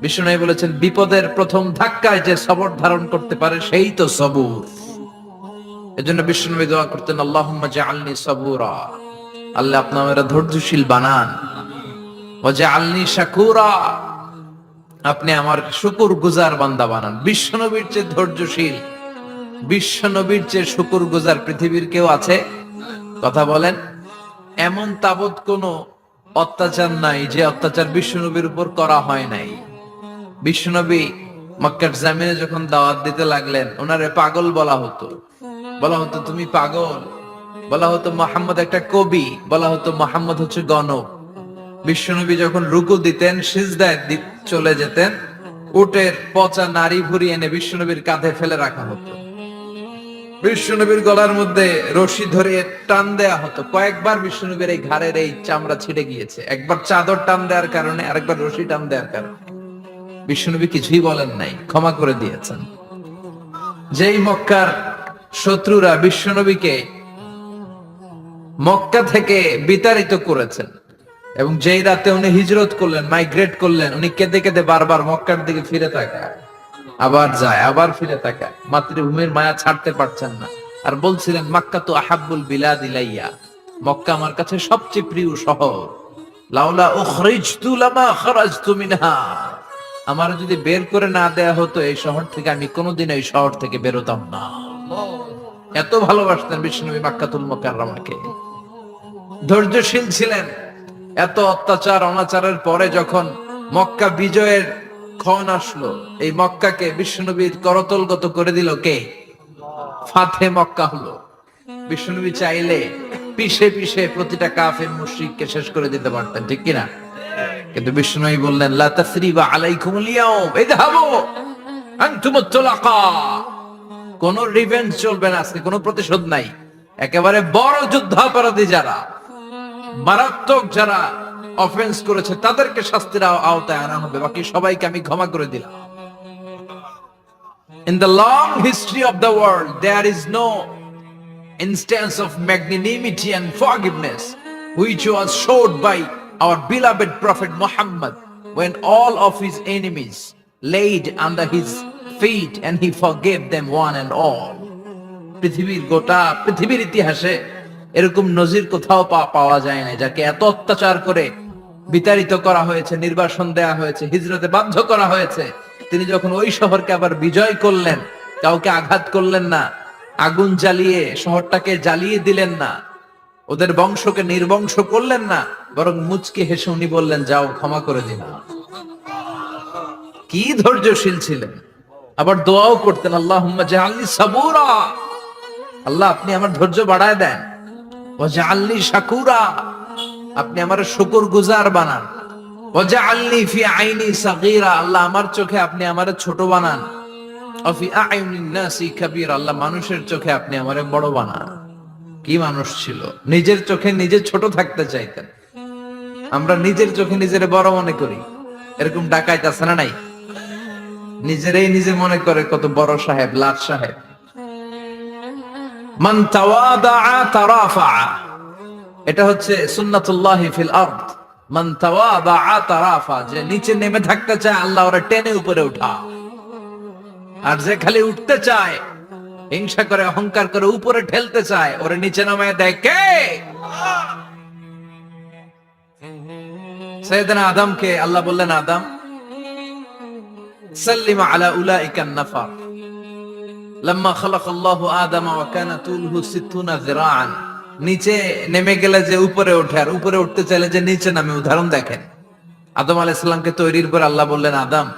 বিষ্ণু বলেছেন বিপদের প্রথম ধাক্কায় যে সবর ধারণ করতে পারে সেই তো সবুর। এজন্য বিষ্ণু দোয়া করতেন, আল্লাহুম্মা জাআলনি সাবুরা, আল্লাহ আপনি আমাকে ধৈর্যশীল বানান, ওয়া জাআলনি শাকুরা, আপনি আমার শুকরগুজার বান্দা বানান। বিশ্বনবীর চেয়ে ধৈর্যশীল, বিশ্বনবীর চেয়ে শুকরগুজার পৃথিবীর কেউ আছে? কথা বলেন। এমন তাবৎ কোন অত্যাচার নাই যে অত্যাচার বিশ্বনবীর উপর করা হয় নাই। বিশ্বনবী মক্কার জামিনে যখন দাওয়াত দিতে লাগলেন, ওনারে পাগল বলা হতো, বলা হতো তুমি পাগল, বলা হতো মুহাম্মদ একটা কবি, বলা হতো মুহাম্মদ হচ্ছে গণক। বিশ্বনবী যখন রুকু দিতেন, সিজদায় চলে যেতেন, উটের পচা নারী ভুরি এনে বিশ্বনবীর কাঁধে ফেলে রাখা হতো। বিশ্বনবীর গলার মধ্যে রশি ধরে টান দেয়া হতো। কয়েকবার বিশ্বনবীর এই ঘাড়ের এই চামড়া ছিঁড়ে গিয়েছে, একবার চাদর টান দেওয়ার কারণে, আরেকবার রশি টান দেওয়ার কারণে। বিশ্বনবী কিছুই বলেন নাই, ক্ষমা করে দিয়েছেন। যেই মক্কার শত্রুরা বিশ্বনবীকে মক্কা থেকে বিতাড়িত করেছেন, এবং যেই রাতে উনি হিজরত করলেন, মাইগ্রেট করলেন, উনি কেঁদে কেঁদে বারবার মক্কার দিকে ফিরে তাকায়, আবার যায়, আবার ফিরে তাকায়, মাতৃভূমির মায়া ছাড়তে পারছেন না। আর বলছিলেন, মক্কা তো আহাব্বুল বিলাদ ইলাইয়া, মক্কা আমার কাছে সবচেয়ে প্রিয় শহর। লাউলা উখরিজতু লামা খারাজতু মিনহা, আমার যদি বের করে না দেয়া হতো এই শহর থেকে, আমি কোনোদিন এই শহর থেকে বেরোতাম না। এত ভালোবাসতেন বিশ্বনবী মক্কাতুল মুকাররমাকে। ধৈর্যশীল ছিলেন। এত অত্যাচার অনাচারের পরে যখন মক্কা বিজয়ের ক্ষণ আসলো, এই মক্কাকে বিশ্বনবীর করতলগত করে দিল কে? ফাতে মক্কা হলো। বিশ্বনবী চাইলে পিষে পিষে প্রতিটা কাফের মুশরিককে শেষ করে দিতে পারতেন, ঠিক কিনা? কিন্তু বিশ্বনবী বললেন, লা তাসরিবা আলাইকুমুল ইয়াউম ইযহাবু আনতুমুত তুলাকা, কোন রিভেঞ্জ চলবে না আজকে, কোনো প্রতিশোধ নাই। একেবারে বড় যুদ্ধাপরাধী যারা, মারাত্মক যারা অফেন্স করেছে, তাদেরকে শাস্তির আওতায় আনা হবে, বাকি সবাইকে আমি ক্ষমা করে দিলাম। In the long history of the world, there is no instance of magnanimity and forgiveness which was showed by our beloved Prophet Muhammad when all of his enemies laid under his feet and he forgave them one and all. পৃথিবীর গোটা পৃথিবীর ইতিহাসে এরকম নজির কোথাও পাওয়া যায় না, যাকে এত অত্যাচার করে বিতাড়িত করা হয়েছে, নির্বাসন দেয়া হয়েছে, হিজরতে বাধ্য করা হয়েছে। তিনি যখন ওই শহরকে আবার বিজয় করলেন, কাউকে আঘাত করলেন না, আগুন জ্বালিয়ে শহরটাকে জ্বালিয়ে দিলেন না, ওদের বংশকে নির্বংশ করলেন না, বরং মুচকি হেসে উনি বললেন, যাও ক্ষমা করে দিন। কি ধৈর্যশীল ছিলেন। আবার দোয়াও করতেন, আল্লাহুম্মা জাআলনি সাবুরা, আল্লাহ আপনি আমার ধৈর্য বাড়ায় দেন, ওয়া জাআলনি শাকুরা, আপনি আমার শুকরগুজার বানান, ওয়া জাআলনি ফি আইনি সাগীরা, আল্লাহ আমার চোখে আপনি আমারে ছোট বানান, ওয়া ফি আইনিন নাসি কাবীরা, আল্লাহ মানুষের চোখে আপনি আমারে বড় বানান। কি মানুষ ছিল, নিজের চোখে নিজে ছোট থাকতে চাইতেন। আমরা নিজের চোখে নিজের বড় মনে করি, এরকম ডাকাইত আছে না নাই? নিজেরাই নিজে মনে করে কত বড় সাহেব, লাট সাহেব। মান তাওয়াদাআ তারাফা, এটা হচ্ছে সুন্নাতুল্লাহি ফিল আরদ। মান তাওয়াদাআ তারাফা, যে নিচে নেমে থাকতে চায় আল্লাহ ওরে টেনে উপরে উঠা, আর যে খালি উঠতে চায়, হিংসা করে অহংকার করে উপরে ঠেলতে চায়, ওরে নিচে নামায় দেয় কে? সাইয়েদনা আদমকে আল্লাহ বললেন, আদম সাল্লিম আলা উলাইকা নাফার, লাম্মা খালাকাল্লাহু আদামা ওয়া কানা তুলহু 60 যিরাআন, নিচে নেমে গেলে যে উপরে ওঠে, আর উপরে উঠতে চাইলে যে নিচে নামে। উদাহরণ দেখেন, আদম আলাইহিস সালামকে তৈরির পর আল্লাহ বললেন, আদম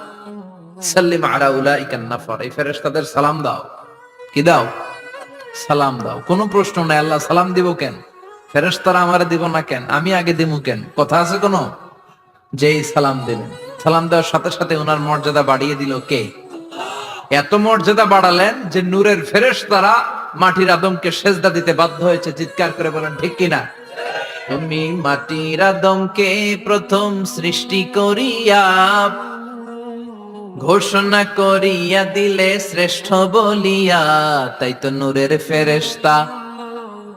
সাল্লিম আলা উলাইকা নাফার, এই ফেরেশতাদের সালাম দাও। কি দাও? সালাম দাও। কোনো প্রশ্ন নাই, আল্লাহ সালাম দিব কেন? ফেরেশতারা আমারে দিব না কেন? আমি আগে দিব কেন? কথা আছে কোনো? যেই সালাম দিলেন, সালাম দেওয়ার সাথে সাথে ওনার মর্যাদা বাড়িয়ে দিল কে? এত মর্যাদা বাড়ালেন যে নূরের ফেরেশতারা মাটির আদমকে সেজদা দিতে বাধ্য হয়েছে। চিৎকার করে বলেন ঠিক কিনা? তুমি মাটির আদমকে প্রথম সৃষ্টি করিয়া ঘোষণা করিয়া দিলে শ্রেষ্ঠ বলিয়া, তাই তো নূরের ফেরেশতা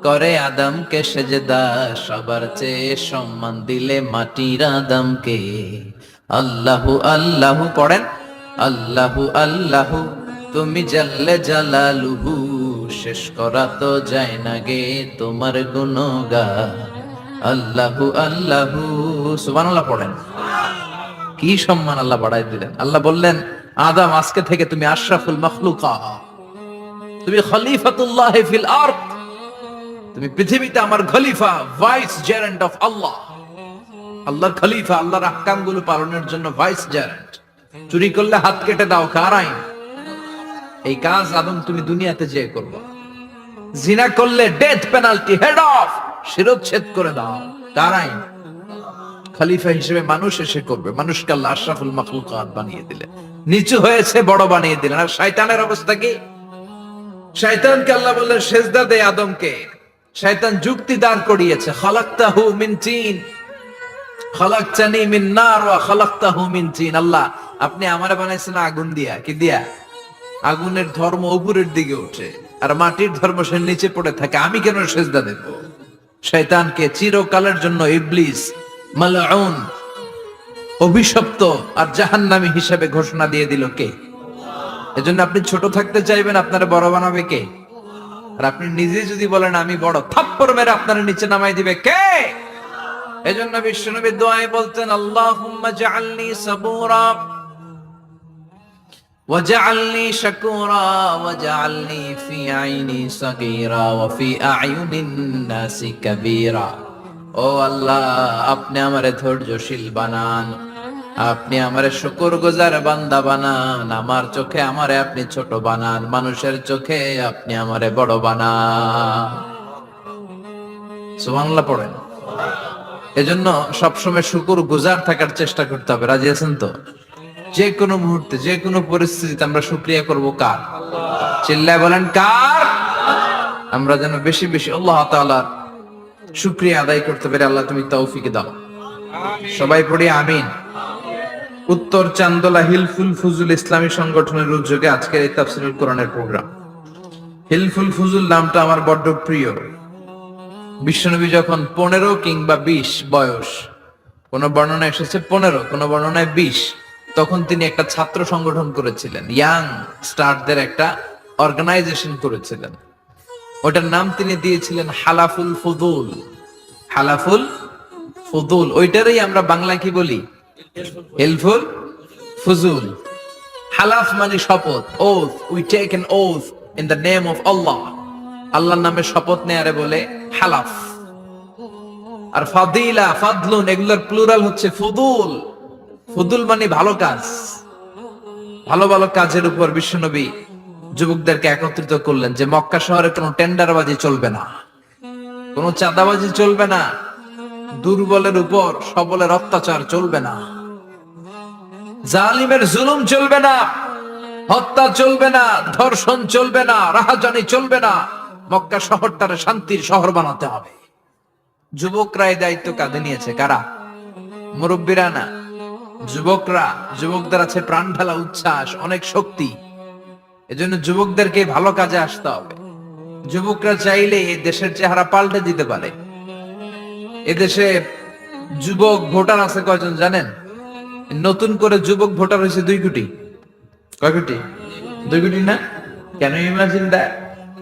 করে আদমকে সেজদা, সবার চেয়ে সম্মান দিলে মাটির আদমকে। আল্লাহু আল্লাহু পড়েন, আল্লাহু আল্লাহু তুমি জাল্লে জালালুহু, শেষ করা তো যায় না গে তোমার গুণগান। আল্লাহু আল্লাহু, সুবহানাল্লাহ পড়েন। কি সম্মান আল্লাহ বাড়াই দিলেন। আল্লাহ বললেন, আদম আজকে থেকে তুমি আশরাফুল মাখলুকাত, তুমি খলিফাতুল্লাহ ফিল আরদ, তুমি পৃথিবীতে আমার খলিফা, ভাইস জেরেন্ট অফ আল্লাহ। আল্লাহর খলিফা, আল্লাহর আহকাম গুলো পালনের জন্য ভাইস জেরেন্ট। চুরি করলে হাত কেটে দাও, কার আইন? এই কাজ আদম তুমি দুনিয়াতে যেয়ে করবে। জিনা করলে ডেথ পেনাল্টি, হেড অফ, শিরচ্ছেদ করে দাও, কার আইন? খলিফা হিসেবে মানুষ এসে করবে। মানুষকে আল্লাহ আশরাফুল মাখলুকাত বানিয়ে দিলেন, নিচু হয়েছে বড় বানিয়ে দিলেন। আর শয়তানের অবস্থা কি? শয়তানকে আল্লাহ বললেন সেজদা দে আদমকে। শয়তান যুক্তি দাঁড় করিয়েছে, খালাকতাহু মিন তিন খালাকতানি মিন নার ওয়া খালাকতাহু মিন তিন। আল্লাহ আপনি আমারে বানাইছেন আগুন দিয়া, কি দিয়া? আগুনের ধর্ম উপরের দিকে ওঠে আর মাটির ধর্ম সে নিচে পড়ে থাকে, আমি কেন সেজদা দেব? শয়তানকে চিরকালের জন্য ইবলিস মালউন, অভিশপ্ত আর জাহান্নামী হিসেবে ঘোষণা দিয়ে দিল কে? এজন্য আপনি ছোট থাকতে চাইবেন, আপনারা বড় বানাবে কে? আর আপনি নিজে যদি বলেন আমি বড়, থাপ্পড় মেরে আপনারা নিচে নামাই দিবে কে? এজন্য বিশ্বনবী দোয়ায় বলতেন, আল্লাহুম্মা জাআলনি সাবুরা ওয়াজআলনি শাকুরা ওয়াজআলনি ফি আইনি সাগীরা ওয়া ফি আ'য়ুনিন নাসি কাবীরা। ও আল্লাহ, আপনি আমারে ধৈর্যশীল বানান, আপনি আমারে শুকরগুজার বান্দা বানান, আমার চোখে আমারে আপনি ছোট বানান, মানুষের চোখে আপনি আমারে বড় বানান। সুবহানাল্লাহ পড়েন। এজন্য সবসময় শুকরগুজার থাকার চেষ্টা করতে হবে। রাজি আছেন তো? যে কোনো মুহূর্তে, যে কোনো পরিস্থিতিতে আমরা শুকরিয়া করব কার? চিল্লায় বলেন কার? আমরা যেন বেশি বেশি আল্লাহ তাআলার শুকরিয়া আদায় করতে পারি। আল্লাহ তুমি তৌফিক দাও। সবাই পড়ি আমিন। উত্তর চান্দোলা হিলফুল ফুজুল ইসলামী সংগঠনের উদ্যোগে আজকের এই তাফসীরুল কোরআনের প্রোগ্রাম। হিলফুল ফুজুল নামটা আমার বড্ড প্রিয়। বিশ্বনবী যখন 15 কিংবা 20 বয়স, কোন বর্ণনায় এসেছে 15, কোন বর্ণনায় 20, তখন তিনি একটা ছাত্র সংগঠন করেছিলেন, ইয়াং স্টারদের একটা অর্গানাইজেশন করেছিলেন। ওটার নাম তিনি দিয়েছিলেন হালাফুল ফুদুল। হালাফুল ফুদুল, ওইটারই আমরা বাংলা কি বলি? হিলফুল ফুজুল। হালাফ মানে শপথ, oath, we take an oath in the name of Allah. আল্লাহর নামে শপথ নেয়ারে বলে হালাফ। আর ফাদিলা, ফাদলুন, এগুলোর প্লুরাল হচ্ছে ফুদুল। ফুদুল মানে ভালো কাজ। ভালো ভালো কাজের উপর বিশ্বনবী যুবকদেরকে একত্রিত করলেন যে মক্কা শহরে কোনো টেন্ডারবাজি চলবে না, কোনো চাঁদাবাজি চলবে না, দুর্বলের উপর সবলের অত্যাচার চলবে না, জালিমের জুলুম চলবে না, হত্যা চলবে না, ধর্ষণ চলবে না, রাহাজানি চলবে না। মক্কা শহরটারে শান্তির শহর বানাতে হবে। যুবকরা এই দায়িত্ব কাঁধে নিয়েছে। কারা? মুরব্বীরা না, যুবকরা। যুবকদের আছে প্রাণ ঢালা উচ্ছ্বাস, অনেক শক্তি। এজন্য যুবকদেরকে ভালো কাজে আসতে হবে। যুবকরা চাইলে এই দেশের চেহারা পাল্টে দিতে পারে। এদেশে যুবক ভোটার আছে কয়জন জানেন? নতুন করে যুবক ভোটার হয়েছে 2 কোটি। কয় কোটি? 2 কোটি না? Can you imagine that?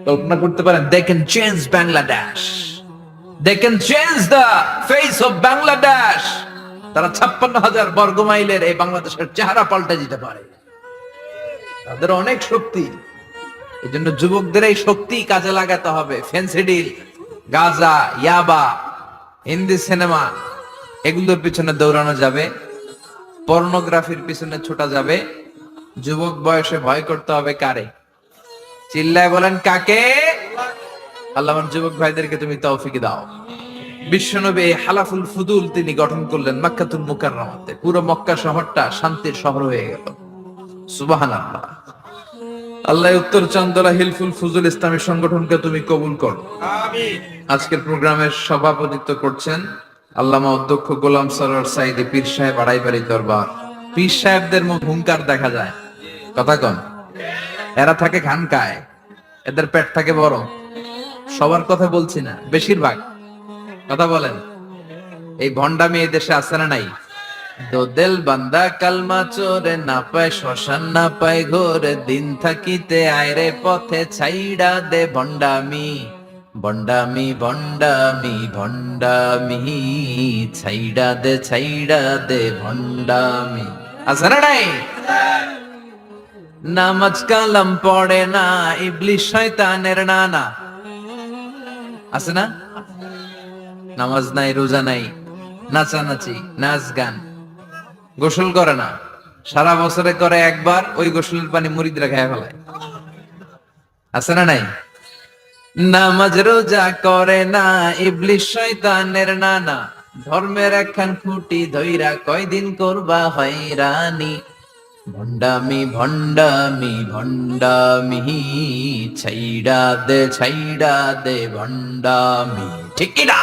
কল্পনা করতে পারেন? They can change Bangladesh, they can change the face of Bangladesh. তারা 56,000 বর্গ মাইলের এই বাংলাদেশের চেহারা পাল্টে দিতে পারে। তাদের অনেক শক্তি। এই জন্য যুবকদের এই শক্তি কাজে লাগাতে হবে। ফেন্সিডিল, গাঁজা, ইয়াবা, হিন্দি সিনেমা, এগুলোর পিছনে দৌড়ানো যাবে, পর্নোগ্রাফির পিছনে ছোটা যাবে। যুবক বয়সে ভয় করতে হবে কারে? চিল্লায় বলেন কাকে? আল্লাহ আমার যুবক ভাইদেরকে তুমি তৌফিক দাও। বিশ্বনবী হালাফুল ফুদুল তিনি গঠন করলেন মক্কাতুল মুকাররমাতে। পুরো মক্কা শহরটা শান্তির শহর হয়ে গেল। সুবহানাল্লাহ। আল্লাহ উত্তর চান্দোলা হিলফুল ফুজুল ইসলামী সংগঠনকে তুমি কবুল করো। আমিন। আজকের প্রোগ্রামের সভাপতিত্ব করছেন আল্লামা অধ্যক্ষ গোলাম সরোয়ার সাইদি পীর সাহেব, আড়াইবাড়ি দরবার। পীর সাহেবদের মুখ হুঙ্কার দেখা যায়। কথা কন। এরা থাকে খানকায়, এদের পেট থাকে বড়। সবার কথা বলছি না, বেশিরভাগ। কথা বলেন। এই ভণ্ডামি এই দেশে আছে না নাই? দোদেল বান্দা কালমা চোরে, না পায় শ্মশান না পায় ঘোরে, দিন থাকিতে আয়রে পথে ছাইড়া দে ভণ্ডামি, ভণ্ডামি ভণ্ডামি ভণ্ডামি, ছাইড়া দে ভণ্ডামি। আছে না নাই? নামাজ কালাম পড়ে না, ইবলিশ শয়তানের নানা। আছে না? নামাজ নাই, রোজা নাই, নাচানাচি, নাচ গান, গোসল করে না, সারা বছরে করে একবার, ওই গোসলের পানি মুরিদরা খেয়ে ফেলায়। আছে না নাই? নামাজ রোজা করে না, ইবলিশ শয়তানের নানা, ধর্মের একখান খুঁটি ধইরা কয়দিন করবা হয়রানি, ভণ্ডামি ভণ্ডামি ভণ্ডামি, ছাইড়া দে ভণ্ডামি। ঠিক কি না?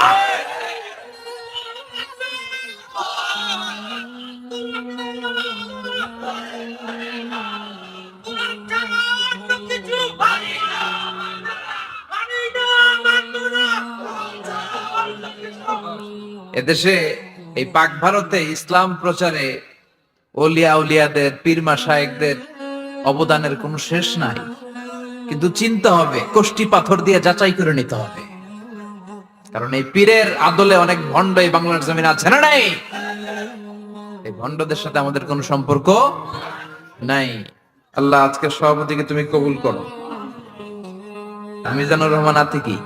এদেশে এই পাক ভারতে ইসলাম প্রচারে ওলিয়া উলিয়াদের, পীর মাশায়েখদের অবদানের কোনো শেষ নাই। কিন্তু চিনতে হবে, কষ্টি পাথর দিয়ে যাচাই করে নিতে হবে, কারণ এই পীরের আদলে অনেক ভণ্ড এই বাংলার জমিন আছে না নাই? এই ভণ্ডদের সাথে আমাদের কোনো সম্পর্ক নাই। আল্লাহ আজকে সভাপতিকে তুমি কবুল করো। মিজানুর রহমান আতিকি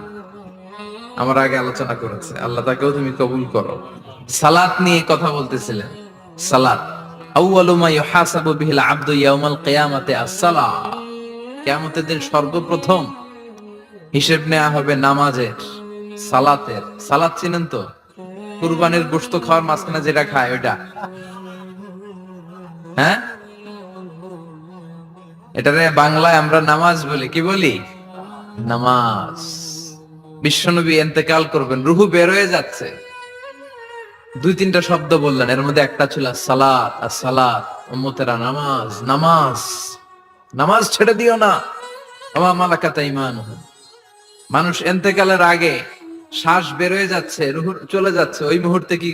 আমার আগে আলোচনা করেছে, আল্লাহ তাকেও তুমি কবুল করো। সালাত নিয়ে কথা বলতেছিলেন। সালাত আউয়ালু মা ইউহাসাবু বিহিল আবদু ইয়াউমাল কিয়ামাতি আস-সালাহ। কিয়ামতের দিন সর্বপ্রথম হিসেব নেওয়া হবে নামাজের, সালাতের। সালাত চিনেন তো? কুরবানির গোশত খাওয়ার মাঝখানে যেটা খায় ওইটা, হ্যাঁ? এটারে বাংলায় আমরা নামাজ বলি। কি বলি? নামাজ। বিশ্বনবী ইন্তেকাল করবেন, রুহু বের হয়ে যাচ্ছে, দুই তিনটা শব্দ বললেন, এর মধ্যে একটা ছিল সালাত। আর সালাত উম্মতেরা, নামাজ নামাজ নামাজ ছেড়ে দিও না। ওয়া মালাকাত ঈমানুহুম। মানুষ ইন্তেকালের আগে শ্বাস বের হয়ে যাচ্ছে, রুহু চলে যাচ্ছে, ওই মুহূর্তে কি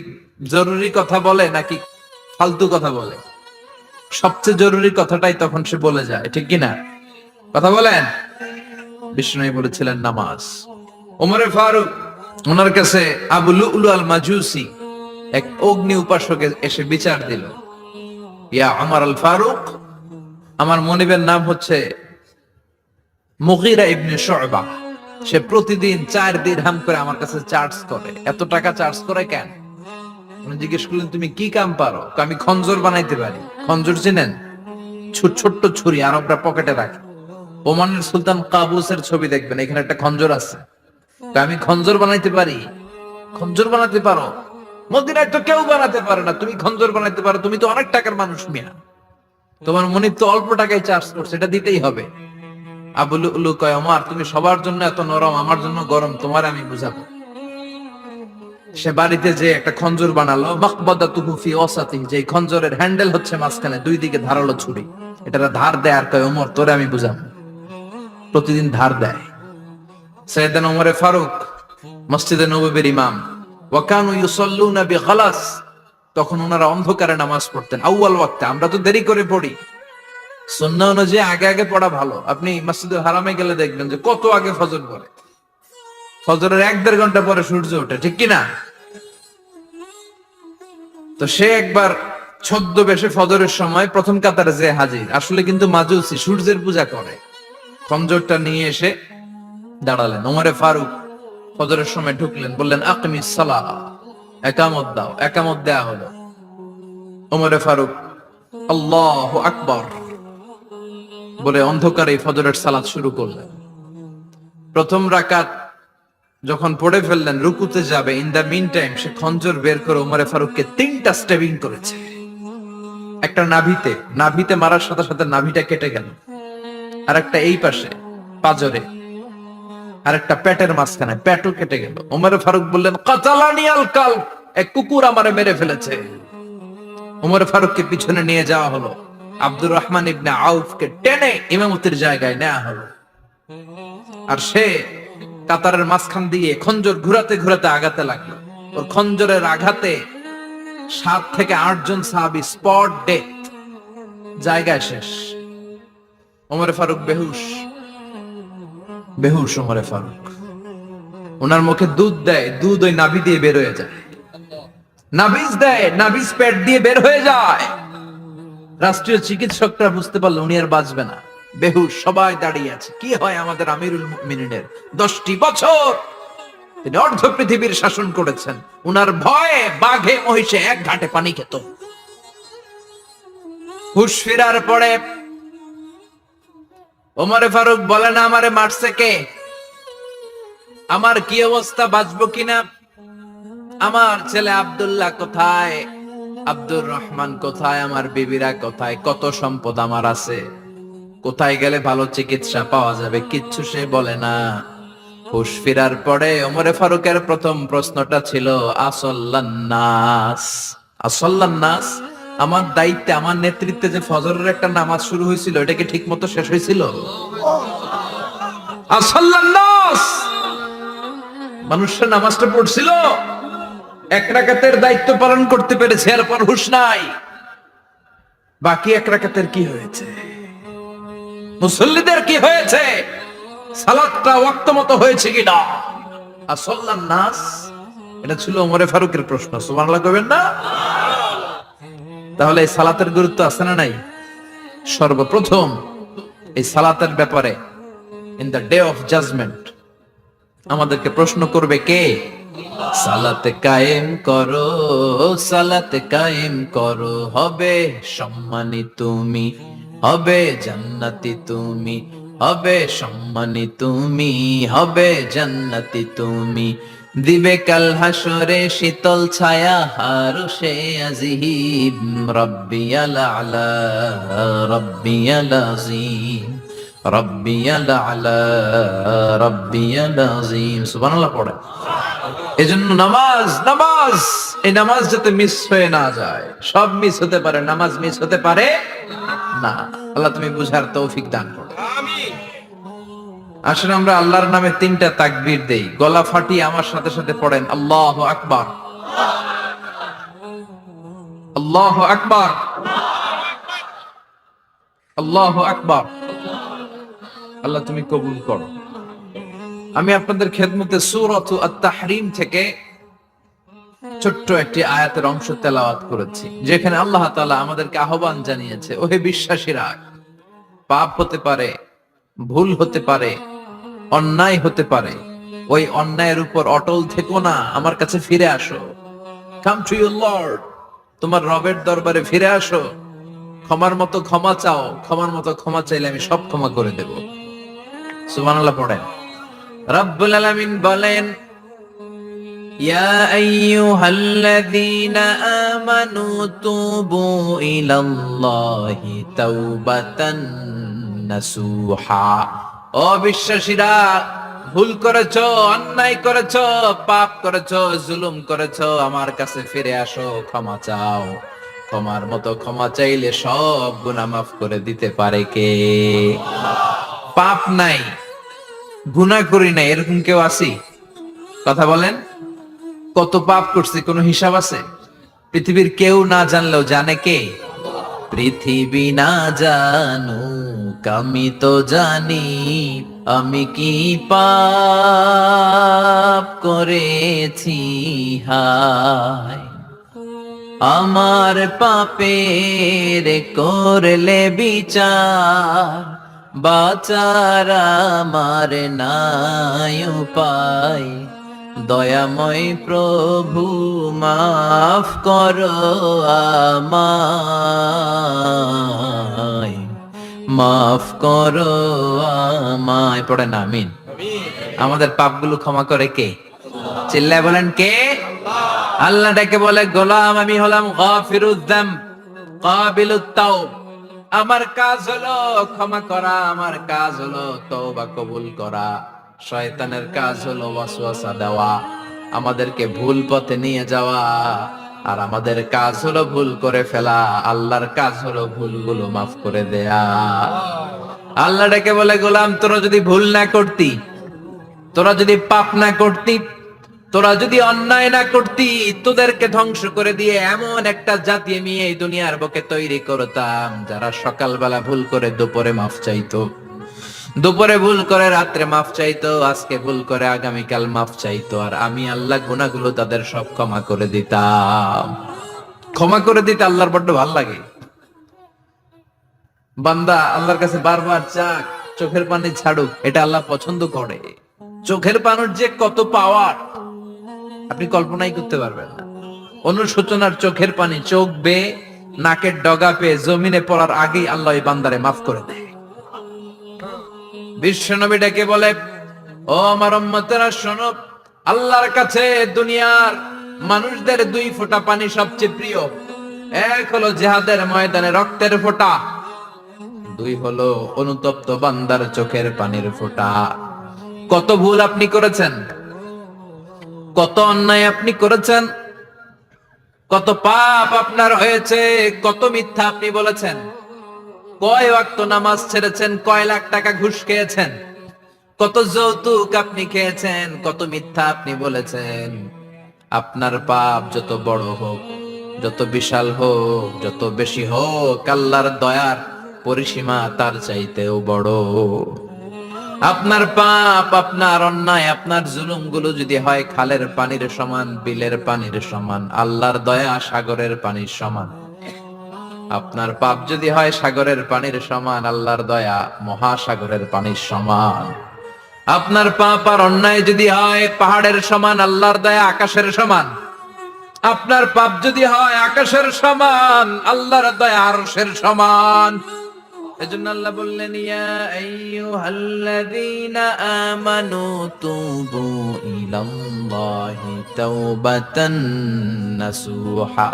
জরুরি কথা বলে নাকি ফালতু কথা বলে? সবচেয়ে জরুরি কথাটাই তখন সে বলে যায়। ঠিক কিনা? কথা বলেন। বিষ্ণু বলেছিলেন নামাজ। ওমরে ফারুক, ওনার কাছে আবু লুলু আল মাজুসি, এক অগ্নি উপাসক এসে বিচার দিল, ইয়া ওমর আল ফারুক, আমার মনিবের নাম হচ্ছে মুগীরা ইবনে শুবা, সে প্রতিদিন 4 দিরহাম করে আমার কাছে চার্জ করে। এত টাকা চার্জ করে কেন? উনি জিজ্ঞেস করলেন, তুমি কি কাম পারো? আমি খঞ্জর বানাইতে পারি। খঞ্জর চিনেন? ছোট্ট ছুরি, আরবরা পকেটে রাখে। ওমানের সুলতান কাবুসের ছবি দেখবেন, এখানে একটা খঞ্জর আছে। আমি খঞ্জর বানাইতে পারি। খঞ্জর বানাতে পারো? মদিনায় তো কেউ বানাতে পারে না, তুমি খঞ্জর বানাইতে পারো? তুমি তো অনেক টাকার মানুষ মিয়া, তোমার মনিব তো অল্প টাকায় চার্জ করছে, এটা দিতেই হবে। আবু লুলু কয়, ওমর তুমি সবার জন্য এত নরম, আমার জন্য গরম, তোমার আমি বুঝাবো। সে বাড়িতে যে একটা খঞ্জর বানালো, মাকবাদাতুহু ফি ওয়াসাতিহি, যে খঞ্জরের হ্যান্ডেল হচ্ছে মাঝখানে, দুই দিকে ধারালো ছুরি, এটা ধার দেয়। আর কয়, ওমর তোরে আমি বুঝাবো। প্রতিদিন ধার দেয়। সাইয়েদনা ওমরে ফারুক মসজিদে নববীর ইমাম, ওয়া কানু ইউসাল্লুনা বিগালাস, তখন ওনারা অন্ধকারে নামাজ পড়তেন আউয়াল ওয়াক্তে। আমরা তো দেরি করে পড়ি, সুন্নাহ অনুযায়ী আগে আগে পড়া ভালো। আপনি মসজিদুল হারামে গেলে দেখবেন যে কত আগে ফজর পড়ে, ফজরের 1-1.5 ঘন্টা পরে সূর্য ওঠে। ঠিক কিনা? তো সে একবার ছদ্মবেশে ফজরের সময় প্রথম কাতারে যে হাজির, আসলে কিন্তু মাজুসি, সূর্যের পূজা করে। খঞ্জরটা নিয়ে এসে দাঁড়ালেন। ওমরে ফারুক ফজরের সময় ঢুকলেন, বললেন আকিমিস সালাহ, একামত দাও। একামত দেয়া হলো। ওমরে ফারুক আল্লাহু আকবার বলে অন্ধকারে ফজরের সালাত শুরু করলেন। প্রথম রাকাত যখন পড়ে ফেললেন, রুকুতে যাবে, ইন দা মিন টাইম সে খঞ্জর বের করে ওমরে ফারুককে 3টা স্টেবিং করেছে। একটা নাভিতে মারার সাথে সাথে নাভিটা কেটে গেল, আর একটা এই পাশে পাজরে, আর একটা পেটের মাঝখানে, পেটও কেটে গেল। ওমরে ফারুক বললেন, কাতালানি আল কালব, এক কুকুর আমারে মেরে ফেলেছে। ওমরে ফারুককে পিছনে নিয়ে যাওয়া হলো। আব্দুর রহমান ইবনে আউফকে টেনে ইমামতির জায়গায় নেওয়া হলো। আর সে কাতারের মাঝখান দিয়ে খঞ্জর ঘুরাতে ঘুরাতে আগাতে লাগলো। ওর খঞ্জরের আঘাতে 7 থেকে 8 জন সাহাবী স্পট ডেথ, জায়গায় শেষ। ওমর ফারুক বেহুশ, বেহুশ ওমর ফারুক। ওনার মুখে দুধ দেয়, দুধ ওই নাভি দিয়ে বের হয়ে যায়, নাভিজ দেয়, নাভিজ পেট দিয়ে বের হয়ে যায়। রাষ্ট্রীয় চিকিৎসকরা বুঝতে পারলো উনি আর বাঁচবে না, বেহুশ। সবাই দাঁড়িয়ে আছে। কি হয় আমাদের আমিরুল মুমিনিনের? 10টি বছর তিনি অর্ধ পৃথিবীর শাসন করেছেন। উনার ভয়ে বাঘে মহিষে এক ঘাটে পানি খেত। হুশ ফেরার পরে ওমর ফারুক বলেন, আমারে মারছে কে? আমার কি অবস্থা, বাঁচবো কিনা? আমার ছেলে আব্দুল্লাহ কোথায়? আব্দুর রহমান কোথায়? আমার বিবিরা কোথায়? কত সম্পদ আমার আছে, কোথায় গেলে ভালো চিকিৎসা পাওয়া যাবে? কিচ্ছু সে বলে না। হুশ ফেরার পরে ওমরে ফারুকের প্রথম প্রশ্নটা ছিল, আসল্লান্নাস, আসল্লান্নাস, আমার দায়িত্বে, আমার নেতৃত্বে যে ফজরের একটা নামাজ শুরু হয়েছিল, এটা কি ঠিক মতো শেষ হয়েছিল? আসল্লান্নাস, মানুষের নামাজটা পড়ছিল, এক রাকাতের দায়িত্ব পালন করতে পেরেছে, এরপর হুশ নাই। বাকি এক রাকাতের কি হয়েছে? মুসল্লিদের কি হয়েছে? সালাতটা ওয়াক্ত মতো হয়েছে কিনা? আসল্লান নাস, এটা ছিল ওমরে ফারুকের প্রশ্ন। সুবহানাল্লাহ কইবেন না? তাহলে এই সালাতের গুরুত্ব আছে না নাই? সর্বপ্রথম এই সালাতের ব্যাপারে in the day of judgement আমাদেরকে প্রশ্ন করবে কে? সালাতে কায়েম করো, সালাতে কায়েম করো, হবে সম্মানী তুমি, হবে জান্নাতি তুমি, হবে সম্মানী তুমি, হবে জান্নাতি তুমি। দিবে কাল হাসরে শীতল ছায়া হারুশে আজিম, রব্বিয়াল আলা, রব্বিয়াল আযীম, রব্বিয়াল আলা, রব্বিয়াল আযীম। সুবহানাল্লাহ পড়ে। এজন্য নামাজ, নামাজ, এই নামাজ যাতে মিস হয়ে না যায়। সব মিস হতে পারে, নামাজ মিস হতে পারে না। আল্লাহ তুমি বুঝার তৌফিক দান করো। আমিন। আসলে আমরা আল্লাহর নামে 3টা তাকবীর দেই, গলা ফাটিয়ে আমার সাথে সাথে পড়েন, আল্লাহু আকবার, আল্লাহু আকবার, আল্লাহু আকবার। আল্লাহ তুমি কবুল করো। আমি আপনাদের খেদমতে সূরাতু আত-তাহরীম থেকে ছোট্ট একটি আয়াতের অংশ তেলাওয়াত করেছি, যেখানে আল্লাহ তাআলা আমাদেরকে আহ্বান জানিয়েছে, ওহে বিশ্বাসীরা, পাপ হতে পারে, ভুল হতে পারে, অন্যায় হতে পারে, ওই অন্যায়ের উপর অটল থেকো না, আমার কাছে ফিরে আসো। কাম টু ইউর লর্ড, তোমার রবের দরবারে ফিরে আসো, ক্ষমার মতো ক্ষমা চাও, ক্ষমার মতো ক্ষমা চাইলে আমি সব ক্ষমা করে দেব। সুবহানাল্লাহ পড়েন। রব্বুল আলামিন বলেন, ইয়া আইয়ুহাল্লাযীনা আমানু তুবু ইলাল্লাহি তাওবাতান নাসুহা। ও বিশ্বাসীরা, ভুল করেছো, অন্যায় করেছো, পাপ করেছো, জুলুম করেছো, আমার কাছে ফিরে আসো, ক্ষমা চাও। ক্ষমার মতো ক্ষমা চাইলে সব গুনাহ মাফ করে দিতে পারে কে? পাপ নাই, গুনাহ করি নাই, এরকম কেউ আছি? কথা বলেন। কত পাপ করছি, কোনো হিসাব আছে? পৃথিবীর কেউ না জানলেও জানে কে? পৃথিবী না জানুক আমি তো জানি, আমি কি পাপ করেছি হায়। আমার পাপের করলে বিচার, বাঁচার আমার নাই উপায়। দয়াময় প্রভু মাফ করো আমায়, মাফ করো আমায়। পড়েন আমিন। আমাদের পাপগুলো ক্ষমা করে কে? চিল্লায় বলেন কে? আল্লাহ ডেকে বলে, গোলাম আমি হলাম গাফিরুয যামব কাবিলুত তাওব। আমার কাজ হলো ক্ষমা করা, আমার কাজ হলো তওবা কবুল করা। শয়তানের কাজ হলো ওয়াসওয়াসা দেওয়া, আমাদেরকে ভুল পথে নিয়ে যাওয়া। আর আমাদের কাজ হলো ভুল করে ফেলা, আল্লাহর কাজ হলো ভুলগুলো মাফ করে দেয়া। আল্লাহ ডেকে বলে, গোলাম তোরা যদি ভুল না করতি, তোরা যদি পাপ না করতি, তোরা যদি অন্যায় না করতি, তোদেরকে ধ্বংস করে দিয়ে এমন একটা জাতি আমি এই দুনিয়ার বুকে তৈরি করতাম যারা সকালবেলা ভুল করে দুপুরে মাফ চাইতো, দুপুরে ভুল করে রাত্রে মাফ চাইতো, আজকে ভুল করে আগামীকাল মাফ চাইতো, আর আমি আল্লাহ গুনাহগুলো তাদের সব ক্ষমা করে দিতাম। ক্ষমা করে দিতে আল্লাহর বড্ড ভালো লাগে। বান্দা আল্লাহর কাছে বারবার চাক, চোখের পানি ছাড়ুক, এটা আল্লাহ পছন্দ করে। চোখের পানির যে কত পাওয়ার আপনি কল্পনাই করতে পারবেন না। অনুশোচনার চোখের পানি চোখ বেয়ে নাকের ডগা পেয়ে জমিনে পড়ার আগেই আল্লাহ এই বান্দারে মাফ করে দেয়। বিশ্বনবী ডেকে বলে, ও আমার উম্মতেরা শোনো, আল্লাহর কাছে দুনিয়ার মানুষদের দুই ফোঁটা পানি সবচেয়ে প্রিয়। এক হলো জিহাদের ময়দানে রক্তের ফোঁটা, দুই হলো অনুতপ্ত বান্দার চোখের পানির ফোঁটা। কত ভুল আপনি করেছেন, কত অন্যায় আপনি করেছেন, কত পাপ আপনার হয়েছে, কত মিথ্যা আপনি বলেছেন, কয় ওয়াক্ত নামাজ ছেড়েছেন, কয় লাখ টাকা ঘুষ খেয়েছেন, কত যৌতুক আপনি খেয়েছেন, কত মিথ্যা আপনি বলেছেন। আপনার পাপ যত বড় হোক, যত বিশাল হোক, যত বেশি হোক, আল্লাহর দয়ার পরিসীমা তার চাইতেও বড়। আপনার পাপ, আপনার অন্যায়, আপনার জুলুমগুলো যদি হয় খালের পানির সমান, বিলের পানির সমান, আল্লাহর দয়া সাগরের পানির সমান। আপনার পাপ যদি হয় সাগরের পানির সমান, আল্লাহর দয়া মহাসাগরের পানির সমান। আপনার পাপ আর অন্যায় যদি হয় পাহাড়ের সমান, আল্লাহর দয়া আকাশের সমান। আপনার পাপ যদি হয় আকাশের সমান, আল্লাহর দয়া আরশের সমান। এজন্য আল্লাহ বললেন, ইয়া আইয়ুহাল্লাযীনা আমানু তুবু ইলাল্লাহি তাওবাতান নাসুহা।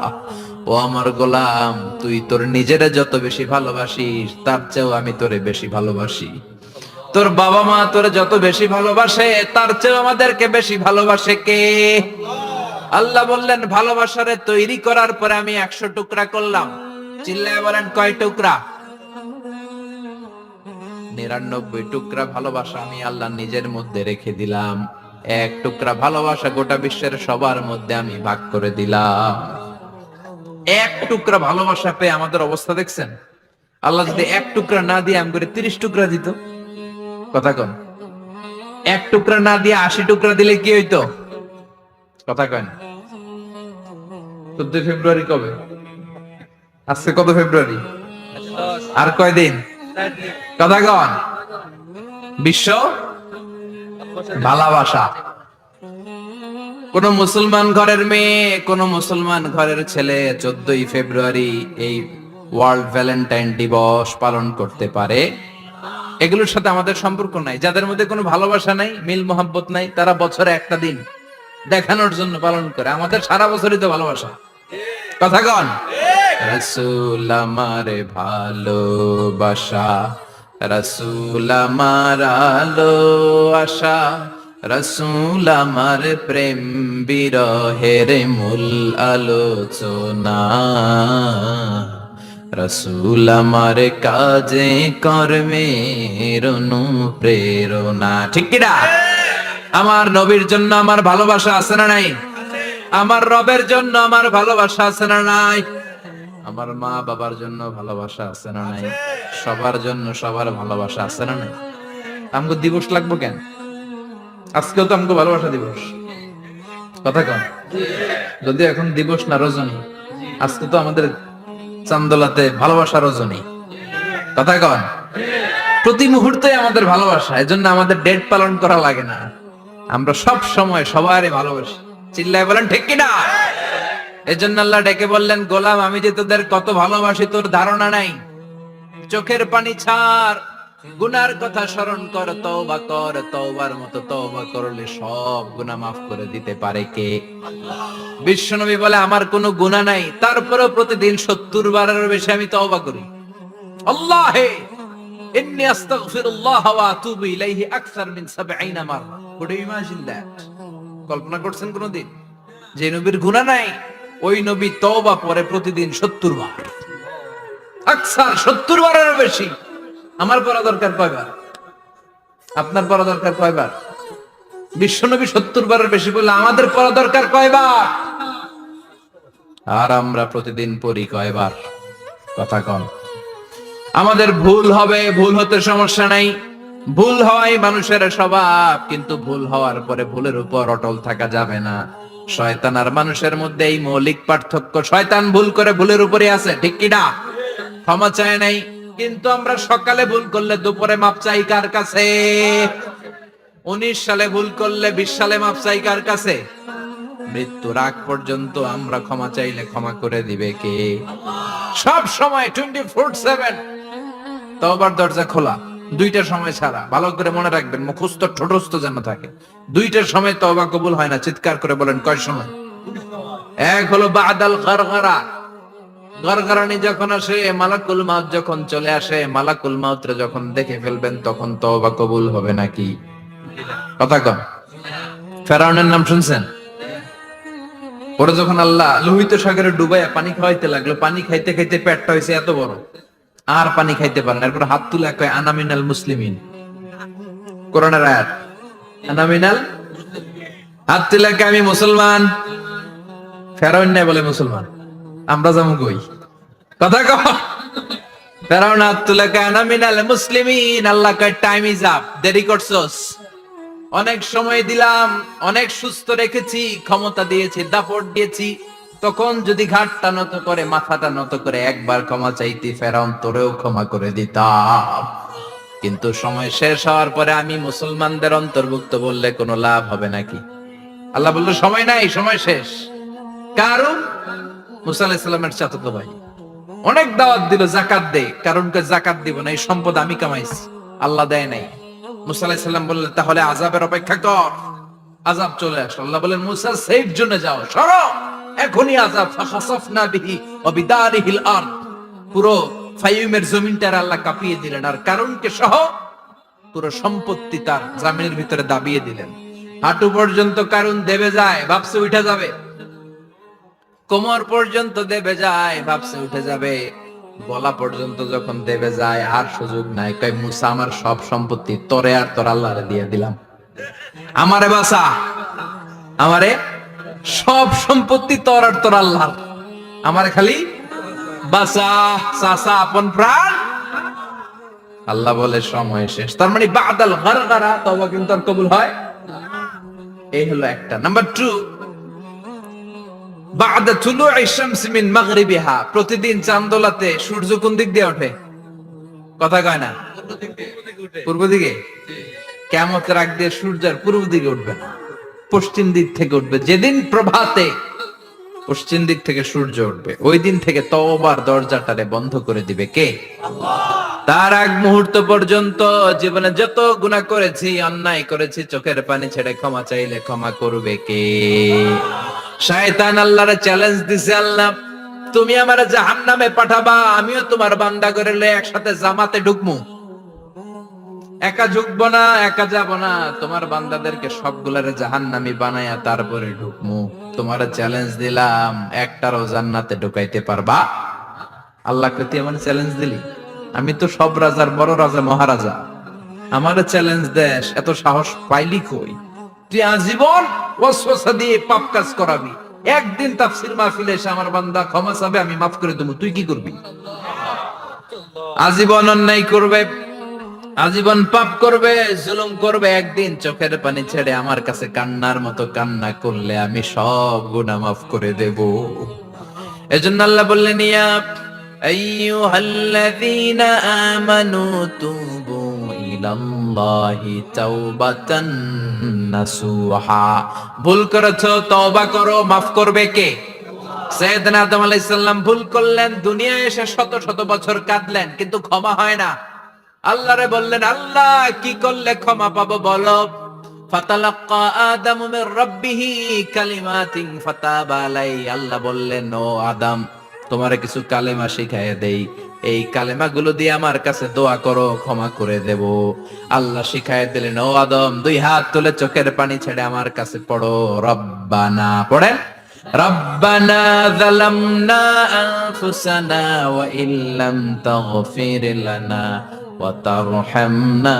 ও আমার গোলাম, তুই তোর নিজেরে যত বেশি ভালোবাসিস তার চেয়েও আমি তোরে বেশি ভালোবাসি। তোর বাবা মা তোরে যত বেশি ভালোবাসে তার চেয়েও আমাদেরকে বেশি ভালোবাসে কে? আল্লাহ বললেন, ভালোবাসারে তৈরি করার পরে আমি 100 টুকরা করলাম। চিল্লায় বলেন, কয় টুকরা? 99 টুকরা ভালোবাসা আমি আল্লাহ নিজের মধ্যে রেখে দিলাম। 1 টুকরা ভালোবাসা গোটা বিশ্বের সবার মধ্যে আমি ভাগ করে দিলাম। 1 টুকরা ভালোবাসা পেয়ে আমাদের অবস্থা দেখছেন? আল্লাহ যদি 1 টুকরা না দিয়ে আমি করে 30 টুকরা দিত, কথা কন। 1 টুকরা না দিয়ে 80 টুকরা দিলে কি হইতো? কথা কন। 14 ফেব্রুয়ারি কবে? আজকে কত ফেব্রুয়ারি? আর কয়দিন? কথা কন। বিশ্ব ভালোবাসা। কোন মুসলমান ঘরের মেয়ে, কোন মুসলমান ঘরের ছেলে 14 ফেব্রুয়ারি এই ওয়ার্ল্ড ভ্যালেন্টাইন দিবস পালন করতে পারে? এগুলোর সাথে আমাদের সম্পর্ক নাই। যাদের মধ্যে কোনো ভালোবাসা নাই, মিল মোহাব্বত নাই, তারা বছরে একটা দিন দেখানোর জন্য পালন করে। আমাদের সারা বছরই তো ভালোবাসা। কথা কন। রাসূল আমারে ভালোবাসা, রাসূল আমার আলো আশা, রাসূল আমার প্রেম বিরহের মূল আলোচনা, রাসূল আমার কাজে কর্মের অনুপ্রেরণা। ঠিক কি না? আমার নবীর জন্য আমার ভালোবাসা আছে না নাই? আমার রবের জন্য আমার ভালোবাসা আছে না নাই? আমার মা বাবার জন্য ভালোবাসা আছে না নাই? সবার জন্য সবার ভালোবাসা আছে না নাই? আমগো দিবস লাগবো কেন? আজকেও তো আমগো ভালোবাসা দিবস। কথা কন। যদি এখন দিবস না রজনী, আজকে তো আমাদের চান্দোলাতে ভালোবাসা রজনী। কথা কন। প্রতি মুহূর্তে আমাদের ভালোবাসা, এজন্য আমাদের ডেট পালন করা লাগে না। আমরা সব সময় সবারই ভালোবাসি। চিল্লায় বলেন ঠিক কিনা? এজন্য আল্লাহ ডেকে বললেন, গোলাম আমি যে তোদের কত ভালোবাসি তোর ধারণা নাই। চোখের পানি ছাড়, গুনার কথা স্মরণ কর, তওবা কর। তওবার মতো তওবা করলে সব গুনাহ মাফ করে দিতে পারে কে? বিশ্বনবী বলে, আমার কোনো গুনাহ নাই, তারপরেও প্রতিদিন 70 বারের বেশি আমি তওবা করি। আল্লাহে ইন্নী আস্তাগফিরুল্লাহ ওয়া আতুবু ইলাইহি আকসার মিন 70 মাররা। Could you imagine that? কল্পনা করছেন কোনদিন যে নবীর গুনাহ নাই, ওই নবী তওবা পড়ে প্রতিদিন 70 বার। আকসার 70 বারেরও বেশি। আমার পড়া দরকার কয়বার? আপনার পড়া দরকার কয়বার? বিশ্বনবী 70 বারের বেশি বললে আমাদের পড়া দরকার কয়বার? আর আমরা প্রতিদিন পড়ি কয়বার? কথা কম। আমাদের ভুল হবে, ভুল হতে সমস্যা নাই, ভুল হওয়াই মানুষের স্বভাব, কিন্তু ভুল হওয়ার পরে ভুলের উপর অটল থাকা যাবে না। শয়তান আর মানুষের মধ্যে এই মৌলিক পার্থক্য। শয়তান ভুল করে ভুলের উপরে আছে, ঠিক কি না? ক্ষমা চায় নাই, কিন্তু আমরা সকালে ভুল করলে দুপুরে মাপ চাই কার কাছে? 19 সালে ভুল করলে 20 সালে মাপ চাই কার কাছে? মৃত্যুর আগ পর্যন্ত আমরা ক্ষমা চাইলে ক্ষমা করে দিবে কে? সব সময় 24/7 তওবার দরজা খোলা, দুইটার সময় ছাড়া। ভালো করে মনে রাখবেন, মুখস্থ ঠোঁটস্থ যেন থাকে। দুইটার সময় তওবা কবুল হয় না। চিৎকার করে বলেন কয় সময়? এক হলো বাদাল গারগারা, গারগারানি যখন আসে, মালাকুল মাউত যখন চলে আসে, মালাকুল মাউতরে যখন দেখে ফেলবেন তখন তওবা কবুল হবে নাকি? কথা কম। ফেরাউনের নাম শুনছেন? পরে যখন আল্লাহ লোহিত সাগরে ডুবাইয়া পানি খাওয়াইতে লাগলো, পানি খাইতে খাইতে পেটটা হয়েছে এত বড়, আর পানি খাইতে পারে না। এরপর হাত তুলে কয় আনা মিনাল মুসলিমিন। কোরআনের আয়াত, আনা মিনাল, হাত তুলে কয় আমি মুসলমান। ফেরাউন নাই বলে মুসলমান, আমরা যাবো কই? কথা কও। ফেরাউন হাত তুলে কয় আনা মিনাল মুসলিমিন। আল্লাহ কয় টাইম ইজ আপ, দেরি করছস, অনেক সময় দিলাম, অনেক সুস্থ রেখেছি, ক্ষমতা দিয়েছি, দাপট দিয়েছি, তখন যদি ঘাটটা নত করে, মাথাটা নত করে একবার ক্ষমা চাইতি, ফেরাউন তোরেও ক্ষমা করে দিতাম। কিন্তু সময় শেষ হওয়ার পরে আমি মুসলমানদের অন্তর্ভুক্ত বললে কোনো লাভ হবে নাকি? আল্লাহ বললো সময় নাই, সময় শেষ। কারণ মুসা আলাইহিস সালামের চাচাতো ভাই অনেক দাওয়াত দিল, যাকাত দে, কারণ যাকাত দিব না, এই সম্পদ আমি কামাইছি, আল্লাহ দেয় নাই। মুসা আলাইহিস সালাম বললেন তাহলে আযাবের অপেক্ষা কর, আযাব চলে আসলো। আল্লাহ বলেন মুসা সেফ জোনে যাও, সরো, এখনই আযাব। ফাখাসাফনা বিহি ওয়া বিদারিহিল আরদ, পুরো ফায়ুমের জমিনটার আল্লাহ কাঁপিয়ে দিলেন, আর কারণকে সহ পুরো সম্পত্তি তার জামিনের ভিতরে দাবিয়ে দিলেন। হাঁটু পর্যন্ত কারণ দেবে যায়, ভাবছে উঠে যাবে, কোমর পর্যন্ত দেবে যায়, ভাবছে উঠে যাবে, গলা পর্যন্ত যখন দেবে যায় আর সুযোগ নাই। কয় মুসা আমার সব সম্পত্তি তোরে আর তোর আল্লাহরে দিয়ে দিলাম, আমারে বাঁচা, আমারে সব সম্পত্তি তোর আর তোর আল্লাহ, আমারে খালি বাঁচা, চাচা আপন প্রাণ। আল্লাহ বলে সময় শেষ। তার মানে বাদাল গারগারা তওবা কিন্তু আর কবুল হয়। এই হলো একটা। নাম্বার 2, বাদা তুলুই শামস মিন মাগরিবিহা, প্রতিদিন চাঁদোলাতে সূর্য কোন দিক দিয়ে ওঠে? কথা কয় না? পূর্ব দিকে। কিয়ামতের আগ দিয়ে সূর্যের পূর্ব দিকে উঠবে না, পশ্চিম দিক থেকে উঠবে। যেদিন প্রভাতে পশ্চিম দিক থেকে সূর্য উঠবে, ওই দিন থেকে তওবার দরজাটারে বন্ধ করে দিবে কে? আল্লাহ। তার আগ মুহূর্ত পর্যন্ত জীবনে যত গুনাহ করেছি, অন্যায় করেছি, চোখের পানি ছেড়ে ক্ষমা চাইলে ক্ষমা করবে কে? শয়তান আল্লাহরে চ্যালেঞ্জ দিছে, আল্লাহ তুমি আমারে জাহান্নামে পাঠাবা, আমিও তোমার বান্দা করে লয়ে একসাথে জামাতে ঢুকমু। একা ঢুকবো না, একা যাব না, তোমার বান্দাদেরকে সবগুলারে জাহান্নামী বানায়া তারপরে ঢুকমু। তোমার চ্যালেঞ্জ দিলাম, একটারও জান্নাতে ঢুকাইতে পারবা? আল্লাহকে তুই আমার চ্যালেঞ্জ দিলি? আমি তো সব রাজার বড় রাজা, মহারাজা, আমার চ্যালেঞ্জ দেশ, এত সাহস পাইলি কই? তুই আজীবন ওয়াসওয়াসা দিয়ে পাপ কাজ করাবি, একদিন তাফসীর মাহফিলে এসে আমার বান্দা ক্ষমা চাবে, আমি মাফ করে দেবো, তুই কি করবি? আজীবন অন্যায় করবে, আজীবন পাপ করবে, জুলুম করবে, একদিন চোখের পানি ছেড়ে আমার কাছে কান্নার মতো কান্না করলে আমি সব গুনাহ মাফ করে দেব। এজন্য আল্লাহ বললেন ইয়া আইয়ুহাল্লাযীনা আমানু তুবু ইলাল্লাহি তাওবাতান নাসুহা, ভুল করেছো তওবা করো, মাফ করবে কে? সাইয়েদনা আদম আলাইহিস সালাম ভুল করলেন, দুনিয়ায় এসে শত শত বছর কাঁদলেন, কিন্তু ক্ষমা হয় না। আল্লাহরে বললেন আল্লাহ কি করলে ক্ষমা পাবো বলো? ফাতালাক্কা আদামু মির রাব্বিহি কালিমাতিন ফাতাবা আলাইহি, আল্লাহ বললেন ও আদম তোমারে কিছু কালেমা শিখাইয়া দেই, এই কালেমাগুলো দিয়ে আমার কাছে দোয়া করো, ক্ষমা করে দেব। আল্লাহ শিখাইয়া দিলেন ও আদম দুই হাত তুলে চোখের পানি ছেড়ে আমার কাছে পড়ো রব্বানা, পড়েন রব্বানা যালামনা আনফুসানা ওয়া ইল্লাম তাগফির লানা ওয়া তারহামনা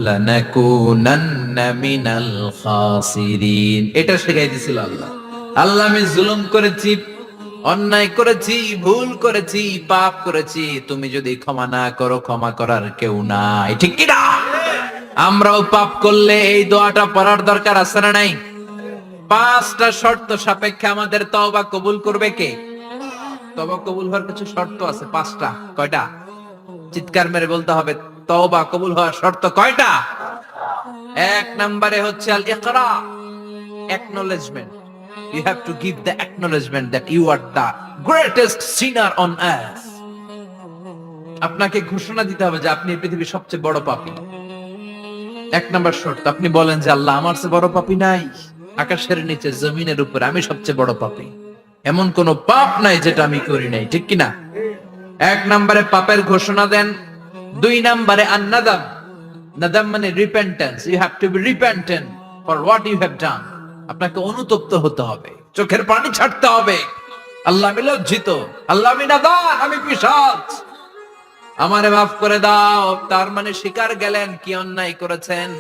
লানাকুনান্না মিনাল খাসিরিন। এটা শিখাই দিয়েছিল আল্লাহ। আল্লাহ, আমি জুলুম করেছি, অন্যায় করেছি, ভুল করেছি, পাপ করেছি, তুমি যদি ক্ষমা না করো ক্ষমা করার কেউ নাই, ঠিক কি না? আমরাও পাপ করলে এই দোয়াটা পড়ার দরকার আছে না নাই? 5টা শর্ত সাপেক্ষে আমাদের তওবা কবুল করবে কে? তওবা কবুল হওয়ার কিছু শর্ত আছে 5টা। কয়টা? চিৎকার মেরে বলতে হবে, তওবা কবুল হওয়ার শর্ত কয়টা? 1 নম্বরে হচ্ছে আল ইকরা, acknowledgement. You have to give the acknowledgement that you are the greatest sinner on earth. আপনাকে ঘোষণা দিতে হবে যে আপনি এই পৃথিবীর সবচেয়ে বড় পাপী। 1 নম্বর শর্ত, আপনি বলেন যে আল্লাহ, আমার চেয়ে বড় পাপী নাই, আকাশের নিচে জমিনের উপরে আমি সবচেয়ে বড় পাপী, এমন কোন পাপ নাই যেটা আমি করি নাই, ঠিক কি না? 1 নম্বরে পাপের ঘোষণা দেন। 2 নম্বরে আন-নাদাম, নাদাম মানে repentance. You have to be repentant for what you have done. আপনাকে অনুতপ্ত হতে হবে, চোখের পানি ছাড়তে হবে। আল্লাহ, আমি লজ্জিত, আল্লাহ আমি নাদান, আমি পিশাচ, আমারে মাফ করে দাও। তার মানে স্বীকার গেলেন কি অন্যায় করেছেন।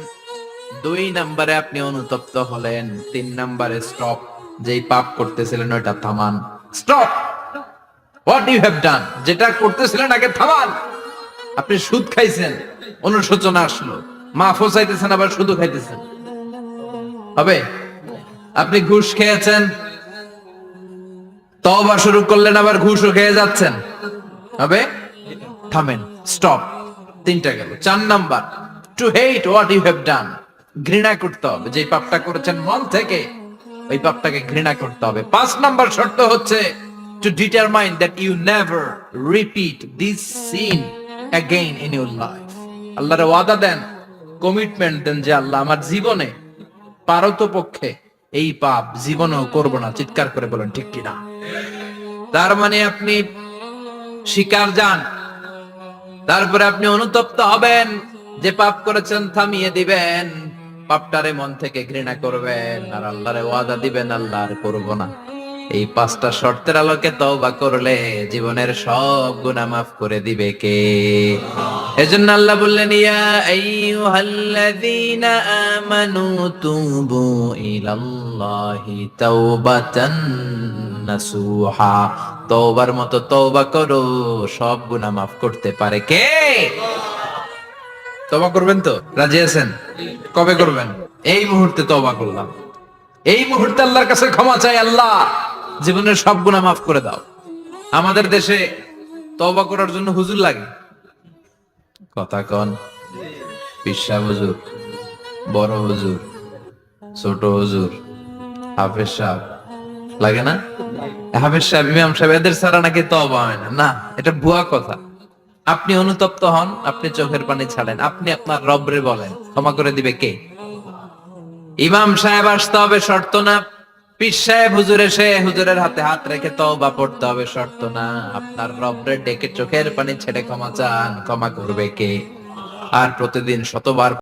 2 নম্বরে আপনি অনুতপ্ত হলেন। 3 নম্বরে স্টপ, যেই পাপ করতেছিলেন ওটা থামান। Stop what you have done, যেটা করতেছিলেন আগে থামান। আপনি সুদ খাইছেন, অনুশোচনা আসলো, মাফও চাইতেছেন, আবার সুদও খাইতেছেন, হবে? আপনি ঘুষ খেয়েছেন, তওবা শুরু করলেন, আবার ঘুষও খেয়ে যাচ্ছেন, হবে? থামেন, স্টপ। 3টা গেল। 4 number, to hate what you have done, ঘৃণা করতে হবে, যে পাপটা করেছেন মন থেকে ওই পাপটাকে ঘৃণা করতে হবে। 5 নাম্বার শর্ত হচ্ছে to determine that you never repeat this sin again in your life. আল্লাহর ওয়াদা দেন, কমিটমেন্ট দেন যে আল্লাহ, আমার জীবনে পারতপক্ষে এই পাপ জীবনেও করব না। চিৎকার করে বলেন ঠিক কিনা? তার মানে আপনি শিকার যান, তারপরে আপনি অনুতপ্ত হবেন, যে পাপ করেছেন থামিয়ে দিবেন, পাপটারে মন থেকে ঘৃণা করবেন, আর আল্লাহরে ওয়াদা দিবেন, আল্লাহ আর করব না। এই 5টা শর্তের আলোকে তওবা করলে জীবনের সব গুনাহ মাফ করে দিবে কে? এজন্য আল্লাহ বললেন, ইয়া আইয়ুহাল্লাযীনা আমানু তুবু ইলাল্লাহি তাওবাতান নাসুহা। তওবার মতো তওবা করো, সব গুনাহ মাফ করতে পারে কে? তওবা করবেন তো? রাজি আছেন? কবে করবেন? এই মুহূর্তে তওবা করলাম, এই মুহূর্তে আল্লাহর কাছে ক্ষমা চাই, আল্লাহ জীবনের সব গুনাহ মাফ করে দাও। আমাদের দেশে তওবা করার জন্য হুজুর লাগে, কথা কন? পিসা হুজুর, বড় হুজুর, ছোট হুজুর, হাফেজ সাহেব, লাগে না? হাফেজ সাহেব, ইমাম সাহেব, এদের ছাড়া নাকি তওবা হয় না। না, এটা ভুয়া কথা। আপনি অনুতপ্ত হন, আপনি চোখের পানি ছাড়েন, আপনি আপনার রবরে বলেন, ক্ষমা করে দিবে কে? ইমাম সাহেব আসতে হবে শর্ত না, পীর সাহেব হুজুর এসে হুজুরের হাতে হাত রেখে তওবা পড়তে হবে শর্ত না। আপনার রবরে ডেকে চোখের পানি ছেড়ে ক্ষমা চান, ক্ষমা করবে কে? আর প্রতিদিন শতবার